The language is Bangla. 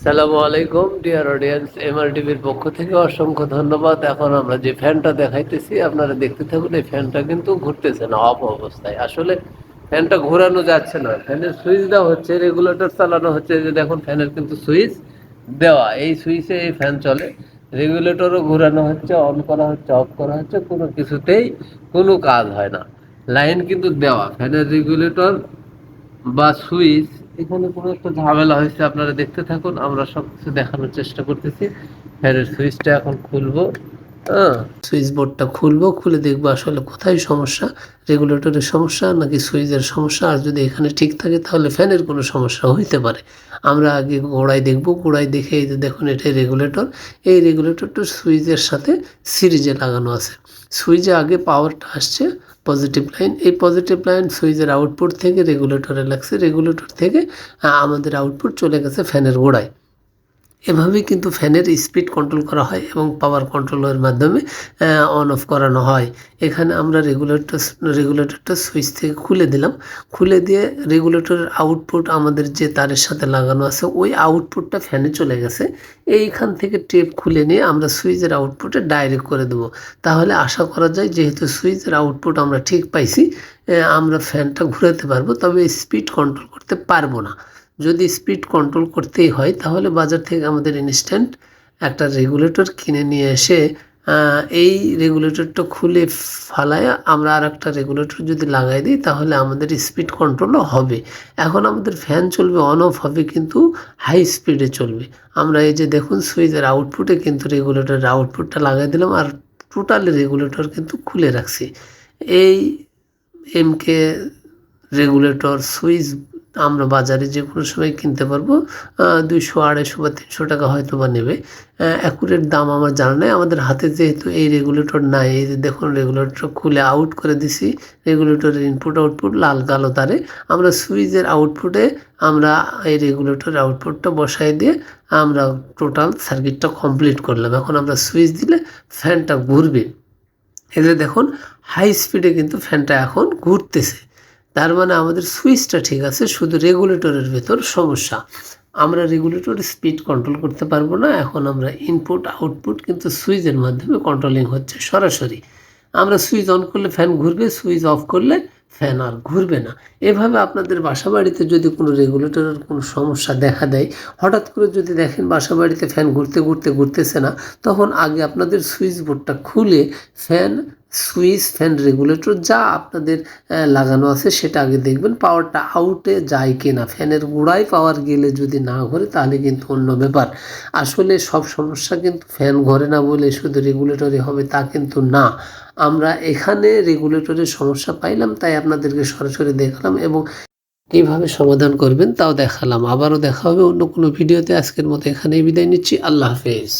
আসসালামু আলাইকুম ডিয়ার অডিয়েন্স, এমআরটিভির পক্ষ থেকে অসংখ্য ধন্যবাদ। এখন আমরা যে ফ্যানটা দেখাইতেছি আপনারা দেখতে থাকুন। এই ফ্যানটা কিন্তু ঘুরতেছে না, অফ অবস্থায়। আসলে ফ্যানটা ঘোরানো যাচ্ছে না, ফ্যানের সুইচ দেওয়া হচ্ছে, রেগুলেটর চালানো হচ্ছে। যে দেখুন ফ্যানের কিন্তু সুইচ দেওয়া, এই সুইচে এই ফ্যান চলে। রেগুলেটরও ঘোরানো হচ্ছে, অন করা হচ্ছে, অফ করা হচ্ছে, কোনো কিছুতেই কোনো কাজ হয় না। লাইন কিন্তু দেওয়া, ফ্যানের রেগুলেটর বা সুইচ, এখানে কোনো একটা ঝামেলা হয়েছে। আপনারা দেখতে থাকুন, আমরা সবকিছু দেখানোর চেষ্টা করতেছি। ফ্যানের সুইচটা এখন খুলবো। হ্যাঁ, সুইচ বোর্ডটা খুলবো, খুলে দেখবো আসলে কোথায় সমস্যা, রেগুলেটরের সমস্যা নাকি সুইচের সমস্যা। আর যদি এখানে ঠিক থাকে তাহলে ফ্যানের কোনো সমস্যা হইতে পারে। আমরা আগে গোড়ায় দেখবো, গোড়ায় দেখে এই যে দেখুন এটাই রেগুলেটর। এই রেগুলেটরটা সুইচের সাথে সিরিজে লাগানো আছে। সুইচে আগে পাওয়ারটা আসছে পজিটিভ লাইন, এই পজিটিভ লাইন সুইচের আউটপুট থেকে রেগুলেটরে লাগছে, রেগুলেটর থেকে আমাদের আউটপুট চলে গেছে ফ্যানের গোড়ায়। এভাবেই কিন্তু ফ্যানের স্পিড কন্ট্রোল করা হয় এবং পাওয়ার কন্ট্রোলের মাধ্যমে অন অফ করানো হয়। এখানে আমরা রেগুলেটরটা সুইচ থেকে খুলে দিলাম, খুলে দিয়ে রেগুলেটরের আউটপুট আমাদের যে তারের সাথে লাগানো আছে ওই আউটপুটটা ফ্যানে চলে গেছে। এইখান থেকে টেপ খুলে নিয়ে আমরা সুইচের আউটপুটে ডাইরেক্ট করে দেবো। তাহলে আশা করা যায় যেহেতু সুইচের আউটপুট আমরা ঠিক পাইছি, আমরা ফ্যানটা ঘুরাতে পারবো, তবে স্পিড কন্ট্রোল করতে পারবো না। যদি স্পিড কন্ট্রোল করতেই হয় তাহলে বাজার থেকে আমাদের ইনস্ট্যান্ট একটা রেগুলেটর কিনে নিয়ে এসে এই রেগুলেটরটা খুলে ফালায় আমরা আর একটা রেগুলেটর যদি লাগাই দিই তাহলে আমাদের স্পিড কন্ট্রোলও হবে। এখন আমাদের ফ্যান চলবে, অন অফ হবে, কিন্তু হাই স্পিডে চলবে। আমরা এই যে দেখুন সুইচের আউটপুটে কিন্তু রেগুলেটরের আউটপুটটা লাগাই দিলাম, আর টোটালি রেগুলেটর কিন্তু খুলে রাখছি। এই এমকে রেগুলেটর সুইচ আমরা বাজারে যে কোনো সময় কিনতে পারবো। 200, 250 বা 300 টাকা হয়তো বা নেবে। অ্যাকুরেট দাম আমার জানা নেই। আমাদের হাতে যেহেতু এই রেগুলেটর নাই, এই যে দেখুন রেগুলেটর খুলে আউট করে দিছি। রেগুলেটরের ইনপুট আউটপুট লাল কালো তারে আমরা সুইচের আউটপুটে আমরা এই রেগুলেটরের আউটপুটটা বসাই দিয়ে আমরা টোটাল সার্কিটটা কমপ্লিট করলাম। এখন আমরা সুইচ দিলে ফ্যানটা ঘুরবে। এতে দেখুন হাই স্পিডে কিন্তু ফ্যানটা এখন ঘুরতেছে। তার মানে আমাদের সুইচটা ঠিক আছে, শুধু রেগুলেটরের ভেতর সমস্যা। আমরা রেগুলেটরের স্পিড কন্ট্রোল করতে পারবো না। এখন আমরা ইনপুট আউটপুট কিন্তু সুইচের মাধ্যমে কন্ট্রোলিং হচ্ছে সরাসরি। আমরা সুইচ অন করলে ফ্যান ঘুরবে, সুইচ অফ করলে ফ্যান আর ঘুরবে না। এভাবে আপনাদের বাসা বাড়িতে যদি কোনো রেগুলেটরের কোনো সমস্যা দেখা দেয়, হঠাৎ করে যদি দেখেন বাসা বাড়িতে ফ্যান ঘুরতে ঘুরতে ঘুরতেছে না, তখন আগে আপনাদের সুইচ বোর্ডটা খুলে ফ্যান সুইচ, ফ্যান রেগুলেটর যা আপনাদের লাগানো আছে সেটা আগে দেখবেন পাওয়ারটা আউটে যায় কি না। ফ্যানের গোড়ায় পাওয়ার গেলে যদি না ঘরে তাহলে কিন্তু অন্য ব্যাপার। আসলে সব সমস্যা কিন্তু ফ্যান ঘরে না বলে শুধু রেগুলেটরে হবে তা কিন্তু না। আমরা এখানে রেগুলেটরের সমস্যা পাইলাম তাই আপনাদেরকে সরাসরি দেখালাম এবং কীভাবে সমাধান করবেন তাও দেখালাম। আবারও দেখা হবে অন্য কোনো ভিডিওতে। আজকের মতো এখানেই বিদায় নিচ্ছি। আল্লাহ হাফেজ।